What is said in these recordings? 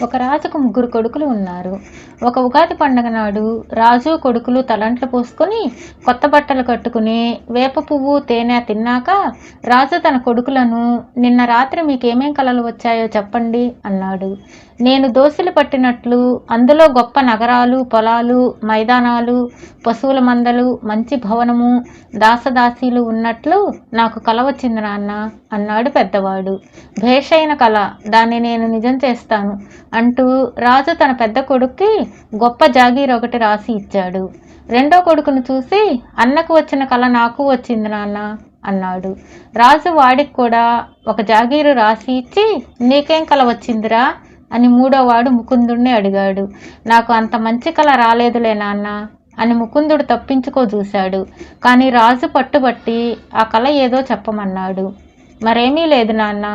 ఒక రాజుకు ముగ్గురు కొడుకులు ఉన్నారు. ఒక ఉగాది పండగ నాడు రాజు కొడుకులు తలంట్లు పోసుకొని కొత్త బట్టలు కట్టుకుని వేప పువ్వు తేనె తిన్నాక రాజు తన కొడుకులను, నిన్న రాత్రి మీకేమేం కలలు వచ్చాయో చెప్పండి అన్నాడు. నేను దోసిలు పట్టినట్లు అందులో గొప్ప నగరాలు, పొలాలు, మైదానాలు, పశువుల మందలు, మంచి భవనము, దాసదాసీలు ఉన్నట్లు నాకు కల వచ్చింది నాన్న అన్నాడు పెద్దవాడు. భేషైన కల, దాన్ని నేను నిజం చేస్తాను అంటూ రాజు తన పెద్ద కొడుక్కి గొప్ప జాగీర్ ఒకటి రాసి ఇచ్చాడు. రెండో కొడుకును చూసి, అన్నకు వచ్చిన కల నాకు వచ్చింది నాన్న అన్నాడు. రాజు వాడికి కూడా ఒక జాగీరు రాసి ఇచ్చి, నీకేం కల వచ్చిందిరా అని మూడోవాడు ముకుందుడిని అడిగాడు. నాకు అంత మంచి కల రాలేదులే నాన్న అని ముకుందుడు తప్పించుకో చూశాడు. కానీ రాజు పట్టుబట్టి ఆ కల ఏదో చెప్పమన్నాడు. మరేమీ లేదు నాన్న,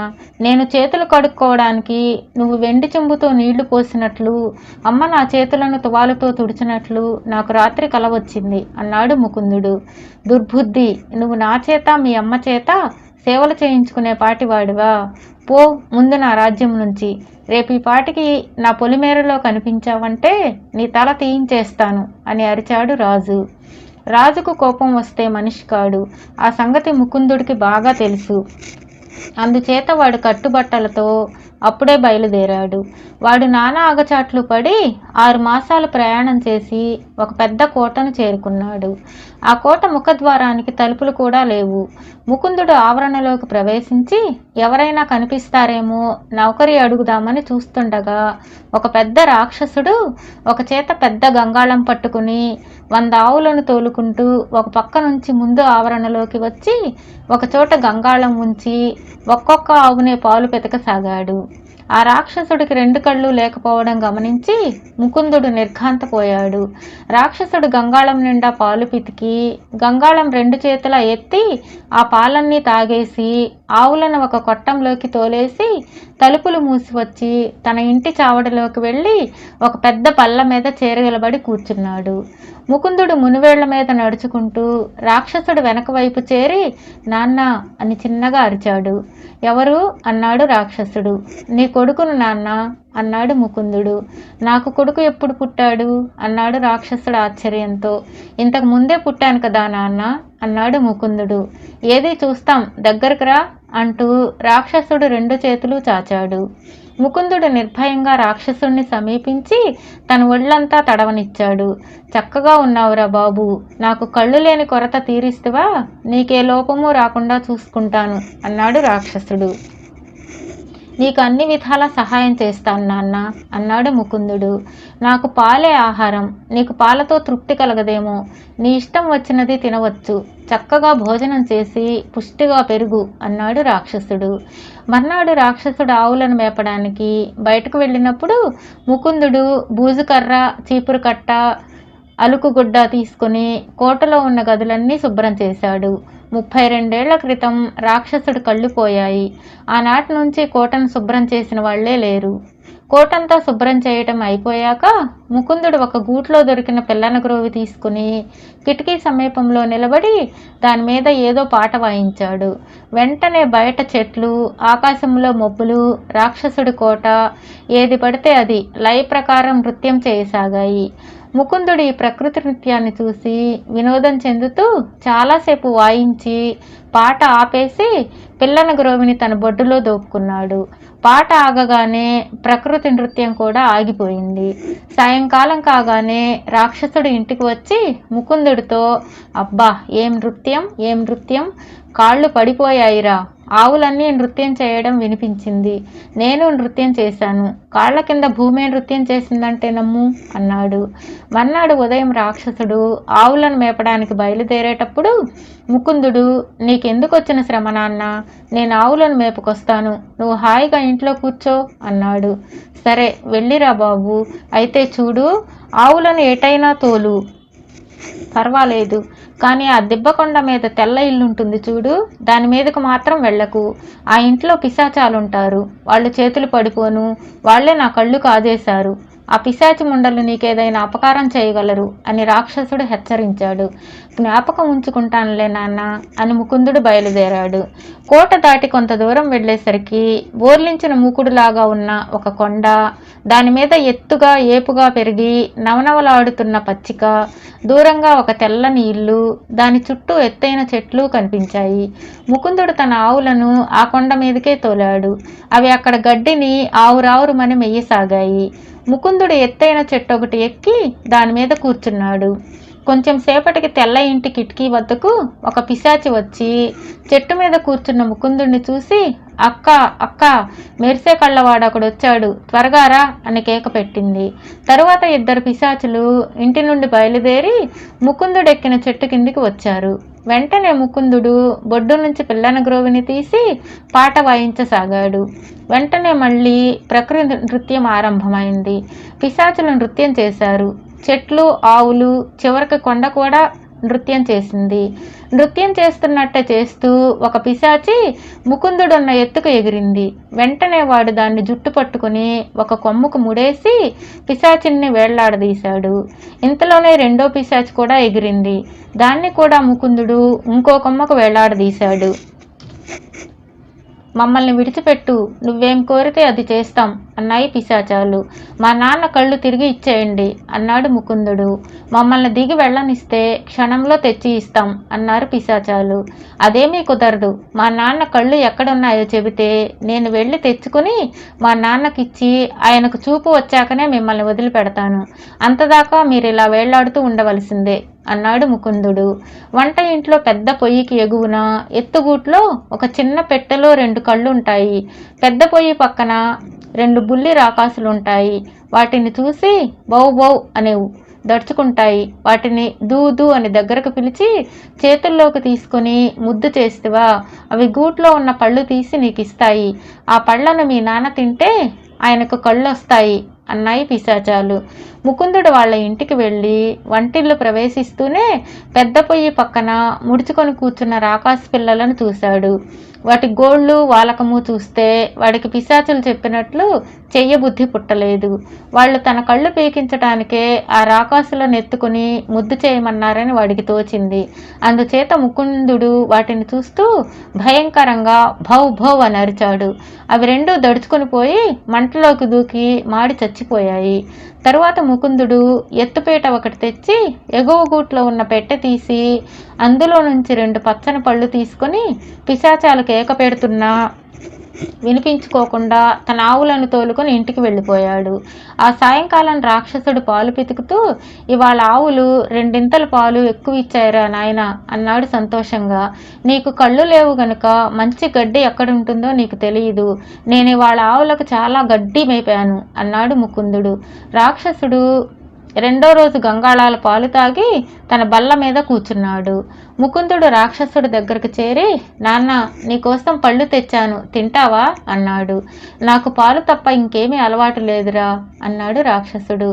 నేను చేతులు కడుక్కోవడానికి నువ్వు వెండి చెంబుతో నీళ్లు పోసినట్లు, అమ్మ నా చేతులను తువాలుతో తుడిచినట్లు నాకు రాత్రి కల వచ్చింది అన్నాడు ముకుందుడు. దుర్బుద్ధి, నువ్వు నా చేత మీ అమ్మ చేత సేవలు చేయించుకునే పాటివాడివా? పో ముందు నా రాజ్యం నుంచి. రేపు ఈ పాటికి నా పొలిమేరలో కనిపించావంటే నీ తల తీయించేస్తాను అని అరిచాడు రాజు. రాజుకు కోపం వస్తే మనిషి కాడు. ఆ సంగతి ముకుందుడికి బాగా తెలుసు. అందుచేత వాడు కట్టుబట్టలతో అప్పుడే బయలుదేరాడు. వాడు నానా అగచాట్లు పడి 6 మాసాలు ప్రయాణం చేసి ఒక పెద్ద కోటను చేరుకున్నాడు. ఆ కోట ముఖద్వారానికి తలుపులు కూడా లేవు. ముకుందుడు ఆవరణలోకి ప్రవేశించి ఎవరైనా కనిపిస్తారేమో నౌకరి అడుగుదామని చూస్తుండగా ఒక పెద్ద రాక్షసుడు ఒక చేత పెద్ద గంగాళం పట్టుకుని 100 ఆవులను తోలుకుంటూ ఒక పక్క నుంచి ముందు ఆవరణలోకి వచ్చి ఒక చోట గంగాళం ఉంచి ఒక్కొక్క ఆవునే పాలు పెతకసాగాడు. ఆ రాక్షసుడికి 2 కళ్ళు లేకపోవడం గమనించి ముకుందుడు నిర్ఘాంతపోయాడు. రాక్షసుడు గంగాళం నిండా పాలు పితికి గంగాళం 2 చేతులా ఎత్తి ఆ పాలన్నీ తాగేసి ఆవులను ఒక కొట్టంలోకి తోలేసి తలుపులు మూసి వచ్చి తన ఇంటి చావడిలోకి వెళ్ళి ఒక పెద్ద పళ్ళ మీద చేరగలబడి కూర్చున్నాడు. ముకుందుడు మునివేళ్ల మీద నడుచుకుంటూ రాక్షసుడు వెనక వైపు చేరి నాన్న అని చిన్నగా అరిచాడు. ఎవరు అన్నాడు రాక్షసుడు. నీ కొడుకును నాన్న అన్నాడు ముకుందుడు. నాకు కొడుకు ఎప్పుడు పుట్టాడు అన్నాడు రాక్షసుడు ఆశ్చర్యంతో. ఇంతకు ముందే పుట్టాను కదా నాన్న అన్నాడు ముకుందుడు. ఏది చూస్తాం, దగ్గరకు రా అంటూ రాక్షసుడు 2 చేతులు చాచాడు. ముకుందుడు నిర్భయంగా రాక్షసుడిని సమీపించి తన ఒళ్ళంతా తడవనిచ్చాడు. చక్కగా ఉన్నావురా బాబు, నాకు కళ్ళు లేని కొరత తీరిస్తువా? నీకే లోపము రాకుండా చూసుకుంటాను అన్నాడు రాక్షసుడు. నీకు అన్ని విధాల సహాయం చేస్తాను నాన్న అన్నాడు ముకుందుడు. నాకు పాలే ఆహారం, నీకు పాలతో తృప్తి కలగదేమో, నీ ఇష్టం వచ్చినది తినవచ్చు, చక్కగా భోజనం చేసి పుష్టిగా పెరుగు అన్నాడు రాక్షసుడు. మర్నాడు రాక్షసుడు ఆవులను మేపడానికి బయటకు వెళ్ళినప్పుడు ముకుందుడు బూజుకర్ర, చీపురు కట్ట, అలుకుగుడ్డ తీసుకుని కోటలో ఉన్న గదులన్నీ శుభ్రం చేశాడు. 32 ఏళ్ల క్రితం రాక్షసుడు కళ్ళు పోయాయి. ఆనాటి నుంచి కోటను శుభ్రం చేసిన వాళ్లే లేరు. కోటంతా శుభ్రం చేయటం అయిపోయాక ముకుందుడు ఒక గూట్లో దొరికిన పిల్లన గ్రోవి తీసుకుని కిటికీ సమీపంలో నిలబడి దాని మీద ఏదో పాట వాయించాడు. వెంటనే బయట చెట్లు, ఆకాశంలో మబ్బులు, రాక్షసుడి కోట, ఏది పడితే అది లయ ప్రకారం నృత్యం చేయసాగాయి. ముకుందుడు ఈ ప్రకృతి నృత్యాన్ని చూసి వినోదం చెందుతూ చాలాసేపు వాయించి పాట ఆపేసి పిల్లన గ్రోవిని తన బొడ్డులో దోపుకున్నాడు. పాట ఆగగానే ప్రకృతి నృత్యం కూడా ఆగిపోయింది. సాయంకాలం కాగానే రాక్షసుడు ఇంటికి వచ్చి ముకుందుడితో, అబ్బా ఏం నృత్యం, ఏం నృత్యం, కాళ్ళు పడిపోయాయిరా, ఆవులన్నీ నృత్యం చేయడం వినిపించింది, నేను నృత్యం చేశాను, కాళ్ల కింద భూమే నృత్యం చేసిందంటే నమ్ము అన్నాడు. మర్నాడు ఉదయం రాక్షసుడు ఆవులను మేపడానికి బయలుదేరేటప్పుడు ముకుందుడు, నీకెందుకు వచ్చిన శ్రమ నాన్న, నేను ఆవులను మేపుకొస్తాను, నువ్వు హాయిగా ఇంట్లో కూర్చో అన్నాడు. సరే వెళ్ళిరా బాబు, అయితే చూడు, ఆవులను ఎటైనా తోలు, పర్వాలేదు, కానీ ఆ దిబ్బకొండ మీద తెల్ల ఇల్లుంటుంది చూడు, దాని మీదకు మాత్రం వెళ్ళకు. ఆ ఇంట్లో పిశాచాలుంటారు, వాళ్ళు చేతులు పడిపోను, వాళ్లే నా కళ్ళు కాజేశారు, ఆ పిశాచి ముండలు నీకేదైనా అపకారం చేయగలరు అని రాక్షసుడు హెచ్చరించాడు. జ్ఞాపకం ఉంచుకుంటానులే నాన్న అని ముకుందుడు బయలుదేరాడు. కోట దాటి కొంత దూరం వెళ్ళేసరికి బోర్లించిన మూకుడులాగా ఉన్న ఒక కొండ, దాని మీద ఎత్తుగా ఏపుగా పెరిగి నవనవలాడుతున్న పచ్చిక, దూరంగా ఒక తెల్లని ఇల్లు, దాని చుట్టూ ఎత్తైన చెట్లు కనిపించాయి. ముకుందుడు తన ఆవులను ఆ కొండ మీదకే తోలాడు. అవి అక్కడ గడ్డిని ఆవురావురుమని మెయ్యసాగాయి. ముకుందుడు ఎత్తైన చెట్టు ఒకటి ఎక్కి దాని మీద కూర్చున్నాడు. కొంచెం సేపటికి తెల్ల ఇంటి కిటికీ వద్దకు ఒక పిశాచి వచ్చి చెట్టు మీద కూర్చున్న ముకుందుడిని చూసి, అక్క అక్క, మెరిసే కళ్ళవాడొకడు వచ్చాడు, త్వరగా రా అని కేక పెట్టింది. తరువాత ఇద్దరు పిశాచులు ఇంటి నుండి బయలుదేరి ముకుందుడెక్కిన చెట్టు కిందికి వచ్చారు. వెంటనే ముకుందుడు బొడ్డు నుంచి పిల్లన గ్రోవిని తీసి పాట వాయించసాగాడు. వెంటనే మళ్ళీ ప్రకృతి నృత్యం ఆరంభమైంది. పిశాచులు నృత్యం చేశారు. చెట్లు, ఆవులు, చివరికి కొండ కూడా నృత్యం చేసింది. నృత్యం చేస్తున్నట్టే చేస్తూ ఒక పిశాచి ముకుందుడున్న ఎత్తుకు ఎగిరింది. వెంటనే వాడు దాన్ని జుట్టు పట్టుకుని ఒక కొమ్ముకు ముడేసి పిశాచిని వేళ్లాడదీశాడు. ఇంతలోనే రెండో పిశాచి కూడా ఎగిరింది. దాన్ని కూడా ముకుందుడు ఇంకో కొమ్మకు వేళ్లాడదీశాడు. మమ్మల్ని విడిచిపెట్టు, నువ్వేం కోరితే అది చేస్తాం అన్నాయి పిశాచాలు. మా నాన్న కళ్ళు తిరిగి ఇచ్చేయండి అన్నాడు ముకుందుడు. మమ్మల్ని దిగి వెళ్ళనిస్తే క్షణంలో తెచ్చి ఇస్తాం అన్నారు పిశాచాలు. అదేమీ కుదరదు. మా నాన్న కళ్ళు ఎక్కడున్నాయో చెబితే నేను వెళ్ళి తెచ్చుకుని మా నాన్నకిచ్చి ఆయనకు చూపు వచ్చాకనే మిమ్మల్ని వదిలిపెడతాను. అంతదాకా మీరు ఇలా వేళ్లాడుతూ ఉండవలసిందే అన్నాడు ముకుందుడు. వంట ఇంట్లో పెద్ద పొయ్యికి ఎగువన ఎత్తుగూట్లో ఒక చిన్న పెట్టెలో 2 కళ్ళుంటాయి. పెద్ద పొయ్యి పక్కన 2 బుల్లి రాకాసులుంటాయి. వాటిని చూసి బౌ బౌ అనేవు దడుచుకుంటాయి. వాటిని దూ దూ అని దగ్గరకు పిలిచి చేతుల్లోకి తీసుకుని ముద్దు చేస్తేవా అవి గూట్లో ఉన్న పళ్ళు తీసి నీకు ఇస్తాయి. ఆ పళ్ళను మీ నాన్న తింటే ఆయనకు కళ్ళు వస్తాయి అన్నాయి పిశాచాలు. ముకుందుడు వాళ్ళ ఇంటికి వెళ్ళి వంటిల్లు ప్రవేశిస్తూనే పెద్ద పొయ్యి పక్కన ముడుచుకొని కూర్చున్న రాకాసు పిల్లలను చూశాడు. వాటి గోళ్ళు వాలకము చూస్తే వాడికి పిశాచులు చెప్పినట్లు చెయ్యబుద్ధి పుట్టలేదు. వాళ్ళు తన కళ్ళు పీకించటానికే ఆ రాకాసులను ఎత్తుకుని ముద్దు చేయమన్నారని వాడికి తోచింది. అందుచేత ముకుందుడు వాటిని చూస్తూ భయంకరంగా భౌ భౌ అని అరిచాడు. అవి రెండూ దడుచుకుని పోయి మంటలోకి దూకి మాడి చచ్చిపోయాయి. తరువాత ముకుందుడు ఎత్తుపీట ఒకటి తెచ్చి ఎగువ గూట్లో ఉన్న పెట్టె తీసి అందులో నుంచి 2 పచ్చని పళ్ళు తీసుకొని పిశాచాలు కేక పెడుతున్నా వినిపించుకోకుండా తన ఆవులను తోలుకొని ఇంటికి వెళ్ళిపోయాడు. ఆ సాయంకాలం రాక్షసుడు పాలు పితుకుతూ, ఇవాళ ఆవులు 2 పాలు ఎక్కువ ఇచ్చాయిరా నాయన అన్నాడు సంతోషంగా. నీకు కళ్ళు లేవు గనుక మంచి గడ్డి ఎక్కడుంటుందో నీకు తెలియదు. నేను ఇవాళ ఆవులకు చాలా గడ్డి మేపాను అన్నాడు ముకుందుడు. రాక్షసుడు 2వ రోజు గంగాళాల పాలు తాగి తన బల్ల మీద కూర్చున్నాడు. ముకుందుడు రాక్షసుడి దగ్గరకు చేరి, నాన్న నీకోసం పళ్ళు తెచ్చాను, తింటావా అన్నాడు. నాకు పాలు తప్ప ఇంకేమీ అలవాటు లేదురా అన్నాడు రాక్షసుడు.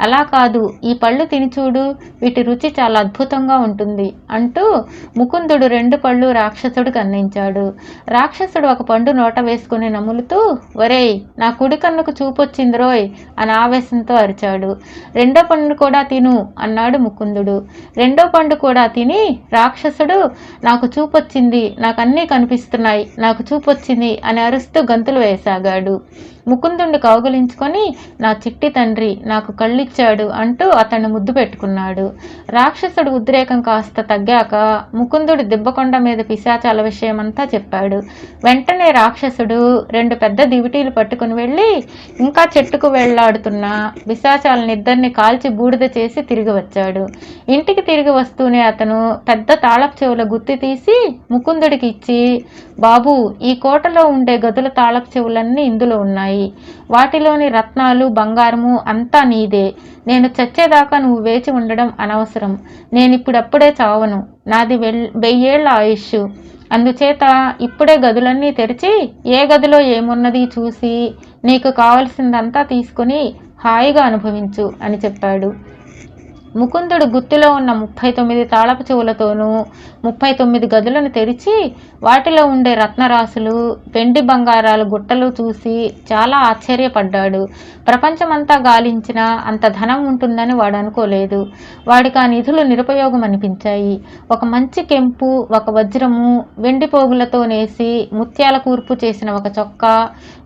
అలా కాదు, ఈ పళ్ళు తిని చూడు, వీటి రుచి చాలా అద్భుతంగా ఉంటుంది అంటూ ముకుందుడు 2 పళ్ళు రాక్షసుడికి అందించాడు. రాక్షసుడు ఒక పండు నోట వేసుకుని నములుతూ, ఒరేయ్ నా కుడి కన్నుకు చూపొచ్చిందిరోయ్ అని ఆవేశంతో అరిచాడు. 2వ పండు కూడా తిను అన్నాడు ముకుందుడు. 2వ పండు కూడా తిని రాక్షసుడు, నాకు చూపొచ్చింది, నాకు అన్నీ కనిపిస్తున్నాయి, నాకు చూపొచ్చింది అని అరుస్తూ గంతులు వేసాగాడు. ముకుందుడిని కౌగిలించుకొని, నా చిట్టి తండ్రి నాకు కళ్ళిచ్చాడు అంటూ అతన్ని ముద్దు పెట్టుకున్నాడు. రాక్షసుడు ఉద్రేకం కాస్త తగ్గాక ముకుందుడు దిబ్బకొండ మీద పిశాచాల విషయమంతా చెప్పాడు. వెంటనే రాక్షసుడు 2 పెద్ద దివిటీలు పట్టుకుని వెళ్ళి ఇంకా చెట్టుకు వెళ్లాడుతున్న పిశాచాలనిద్దరిని కాల్చి బూడిద చేసి తిరిగి వచ్చాడు. ఇంటికి తిరిగి వస్తూనే అతను పెద్ద తాళపు చెవుల గుత్తి తీసి ముకుందుడికి ఇచ్చి, బాబు ఈ కోటలో ఉండే గదుల తాళపు చెవులన్నీ ఇందులో ఉన్నాయి. వాటిలోని రత్నాలు బంగారము అంతా నీదే. నేను చచ్చేదాకా నువ్వు వేచి ఉండడం అనవసరం. నేనిప్పుడప్పుడే చావను. నాది 1000 ఏళ్ల ఆయుష్. అందుచేత ఇప్పుడే గదులన్నీ తెరిచి ఏ గదిలో ఏమున్నది చూసి నీకు కావలసిందంతా తీసుకుని హాయిగా అనుభవించు అని చెప్పాడు. ముకుందుడు గుత్తిలో ఉన్న 39 తాళపు చెవులతోనూ 39 గదులను తెరిచి వాటిలో ఉండే రత్నరాశులు, వెండి బంగారాల గుట్టలు చూసి చాలా ఆశ్చర్యపడ్డాడు. ప్రపంచమంతా గాలించినా అంత ధనం ఉంటుందని వాడు అనుకోలేదు. వాడికి ఆ నిధులు నిరుపయోగం అనిపించాయి. ఒక మంచి కెంపు, ఒక వజ్రము, వెండి పోగులతో నేసి ముత్యాల కూర్పు చేసిన ఒక చొక్కా,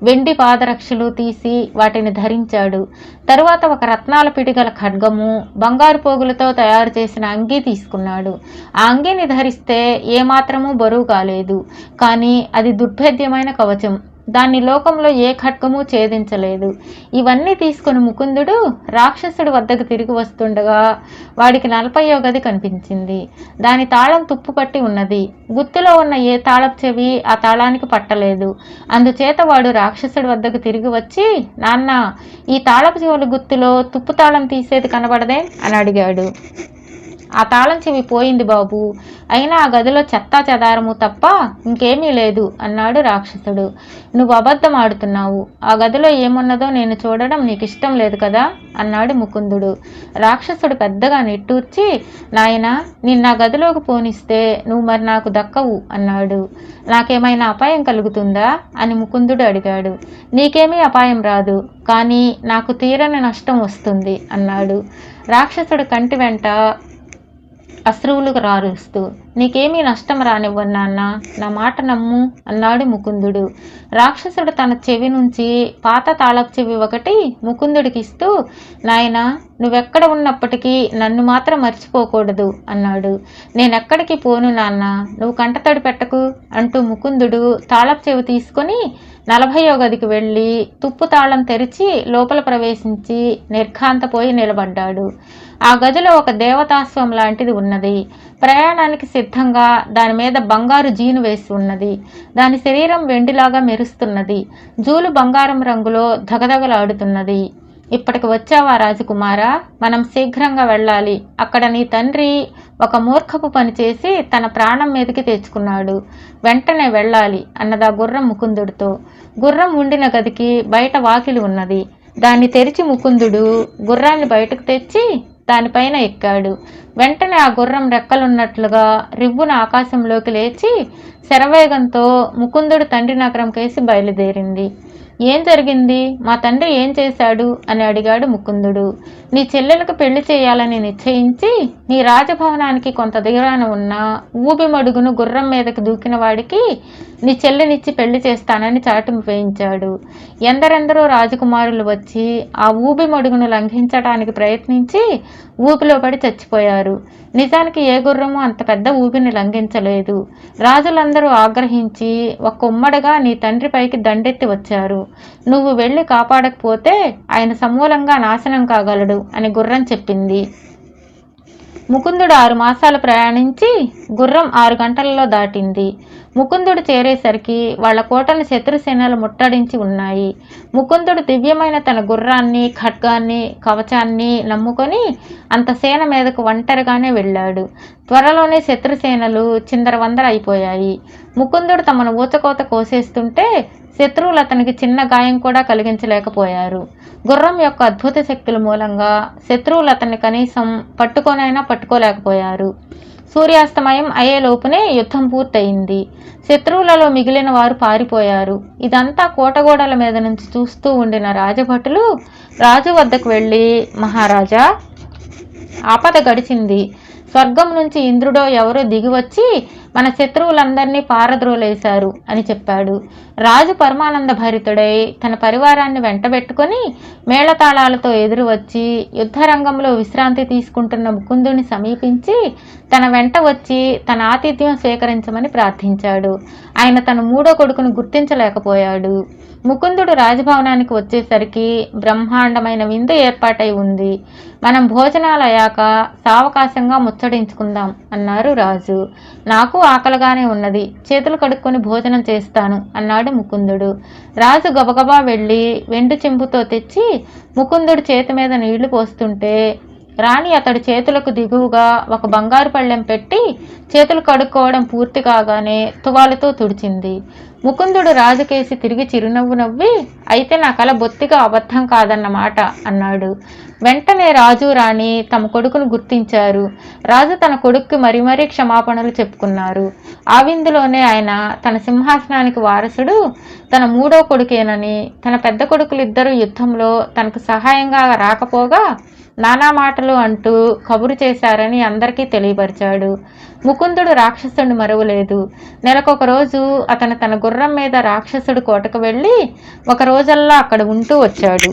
వెండి పాదరక్షలు తీసి వాటిని ధరించాడు. తరువాత ఒక రత్నాల పిడిగల ఖడ్గము, బంగారు పోగులతో తయారు చేసిన అంగీ తీసుకున్నాడు. ఆ అంగీని ధరిస్తే ఏమాత్రమూ బరువు కాలేదు. కానీ అది దుర్భేద్యమైన కవచం. దాన్ని లోకంలో ఏ ఖడ్గము ఛేదించలేదు. ఇవన్నీ తీసుకుని ముకుందుడు రాక్షసుడి వద్దకు తిరిగి వస్తుండగా వాడికి 40వ గది కనిపించింది. దాని తాళం తుప్పుపట్టి ఉన్నది. గుత్తిలో ఉన్న ఏ తాళపు చెవి ఆ తాళానికి పట్టలేదు. అందుచేత వాడు రాక్షసుడి వద్దకు తిరిగి వచ్చి, నాన్న, ఈ తాళపు చెవుల గుత్తిలో తుప్పు తాళం తీసేది కనబడదే అని అడిగాడు. ఆ తాళం చెవి పోయింది బాబు, అయినా ఆ గదిలో చెత్తా చెదారము తప్ప ఇంకేమీ లేదు అన్నాడు రాక్షసుడు. నువ్వు అబద్ధం ఆడుతున్నావు. ఆ గదిలో ఏమున్నదో నేను చూడడం నీకు ఇష్టం లేదు కదా అన్నాడు ముకుందుడు. రాక్షసుడు పెద్దగా నిట్టూర్చి, నాయనా, నిన్న గదిలోకి పోనిస్తే నువ్వు మరి నాకు దక్కవు అన్నాడు. నాకేమైనా అపాయం కలుగుతుందా అని ముకుందుడు అడిగాడు. నీకేమీ అపాయం రాదు, కానీ నాకు తీరని నష్టం వస్తుంది అన్నాడు. రాక్షసుడు కంటి వెంట అశ్రువులు రారుస్తూ, నీకేమీ నష్టం రానివ్వను నాన్న, నా మాట నమ్ము అన్నాడు ముకుందుడు. రాక్షసుడు తన చెవి నుంచి పాత తాళపు చెవి ఒకటి ముకుందుడికి ఇస్తూ, నాయనా, నువ్వెక్కడ ఉన్నప్పటికీ నన్ను మాత్రం మర్చిపోకూడదు అన్నాడు. నేనెక్కడికి పోను నాన్న, నువ్వు కంటతడి పెట్టకు అంటూ ముకుందుడు తాళపు చెవి తీసుకొని 40వ గదికి వెళ్ళి తుప్పు తాళం తెరిచి లోపల ప్రవేశించి నిర్ఘాంతపోయి నిలబడ్డాడు. ఆ గదిలో ఒక దేవతాశ్వం లాంటిది ఉన్నది. ప్రయాణానికి సిద్ధంగా దాని మీద బంగారు జీను వేసి ఉన్నది. దాని శరీరం వెండిలాగా మెరుస్తున్నది. జూలు బంగారం రంగులో ధగధగలాడుతున్నది. ఇప్పటికి వచ్చావా రాజకుమారా, మనం శీఘ్రంగా వెళ్ళాలి. అక్కడ నీ తండ్రి ఒక మూర్ఖపు పని చేసి తన ప్రాణం మీదకి తెచ్చుకున్నాడు. వెంటనే వెళ్ళాలి అన్నదా గుర్రం ముకుందుడితో. గుర్రం ఉండిన గదికి బయట వాకిలి ఉన్నది. దాన్ని తెరిచి ముకుందుడు గుర్రాన్ని బయటకు తెచ్చి దానిపైన ఎక్కాడు. వెంటనే ఆ గుర్రం రెక్కలున్నట్లుగా రివ్వున ఆకాశంలోకి లేచి శరవేగంతో ముకుందుడు తండ్రి నగరం కేసి బయలుదేరింది. ఏం జరిగింది, మా తండ్రి ఏం చేశాడు అని అడిగాడు ముకుందుడు. నీ చెల్లెలకు పెళ్లి చేయాలని నిశ్చయించి నీ రాజభవనానికి కొంత దూరాన ఉన్న ఊబి మడుగును గుర్రం మీదకి దూకిన వాడికి నీ చెల్లెనిచ్చి పెళ్లి చేస్తానని చాటు వేయించాడు. ఎందరెందరో రాజకుమారులు వచ్చి ఆ ఊబి మడుగును లంఘించడానికి ప్రయత్నించి ఊపిలో పడి చచ్చిపోయారు. నిజానికి ఏ గుర్రము అంత పెద్ద ఊపిని లంఘించలేదు. రాజులందరూ ఆగ్రహించి ఒక్క ఉమ్మడిగా నీ తండ్రి పైకి దండెత్తి వచ్చారు. నువ్వు వెళ్ళి కాపాడకపోతే ఆయన సమూలంగా నాశనం కాగలడు అని గుర్రం చెప్పింది. ముకుందుడు 6 మాసాలు ప్రయాణించి గుర్రం 6 గంటలలో దాటింది. ముకుందుడు చేరేసరికి వాళ్ల కోటను శత్రుసేనలు ముట్టడించి ఉన్నాయి. ముకుందుడు దివ్యమైన తన గుర్రాన్ని, ఖడ్గాన్ని, కవచాన్ని నమ్ముకొని అంత సేన మీదకు ఒంటరిగానే వెళ్ళాడు. త్వరలోనే శత్రుసేనలు చిందరవందర అయిపోయాయి. ముకుందుడు తమను ఊచకోత కోసేస్తుంటే శత్రువులు అతనికి చిన్న గాయం కూడా కలిగించలేకపోయారు. గుర్రం యొక్క అద్భుత శక్తుల మూలంగా శత్రువులు అతన్ని కనీసం పట్టుకోనైనా పట్టుకోలేకపోయారు. సూర్యాస్తమయం అయ్యేలోపునే యుద్ధం పూర్తయింది. శత్రువులలో మిగిలిన వారు పారిపోయారు. ఇదంతా కోటగోడల మీద నుంచి చూస్తూ ఉండిన రాజభటులు రాజు వద్దకు వెళ్ళి, మహారాజా, ఆపద గడిచింది. స్వర్గం నుంచి ఇంద్రుడో ఎవరో దిగివచ్చి మన శత్రువులందరినీ పారద్రోలేశారు అని చెప్పాడు. రాజు పరమానంద భరితుడై తన పరివారాన్ని వెంటబెట్టుకుని మేళతాళాలతో ఎదురు వచ్చి యుద్ధరంగంలో విశ్రాంతి తీసుకుంటున్న ముకుందుని సమీపించి తన వెంట వచ్చి తన ఆతిథ్యం స్వీకరించమని ప్రార్థించాడు. ఆయన తన 3వ కొడుకును గుర్తించలేకపోయాడు. ముకుందుడు రాజభవనానికి వచ్చేసరికి బ్రహ్మాండమైన విందు ఏర్పాటై ఉంది. మనం భోజనాలు అయ్యాక సావకాశంగా ముచ్చడించుకుందాం అన్నారు రాజు. నాకు ఆకలిగానే ఉన్నది, చేతులు కడుక్కొని భోజనం చేస్తాను అన్నాడు ముకుందుడు. రాజు గబగబా వెళ్ళి వెండి చెంబుతో తెచ్చి ముకుందుడు చేతి మీద నీళ్లు పోస్తుంటే రాణి అతడి చేతులకు దిగువగా ఒక బంగారు పళ్ళెం పెట్టి చేతులు కడుక్కోవడం పూర్తి కాగానే తువాలుతో తుడిచింది. ముకుందుడు రాజుకేసి తిరిగి చిరునవ్వు నవ్వి, అయితే నా కల బొత్తిగా అబద్ధం కాదన్నమాట అన్నాడు. వెంటనే రాజు రాణి తమ కొడుకును గుర్తించారు. రాజు తన కొడుక్కి మరీ క్షమాపణలు చెప్పుకున్నారు. ఆ విందులోనే ఆయన తన సింహాసనానికి వారసుడు తన మూడో కొడుకేనని, తన పెద్ద కొడుకులిద్దరూ యుద్ధంలో తనకు సహాయంగా రాకపోగా నానా మాటలు అంటూ కబురు చేశారని అందరికీ తెలియపరిచాడు. ముకుందుడు రాక్షసుడిని మరువలేదు. నెలకొక రోజు అతను తన గుర్రం మీద రాక్షసుడి కోటకు వెళ్ళి ఒక రోజల్లా అక్కడ ఉంటూ వచ్చాడు.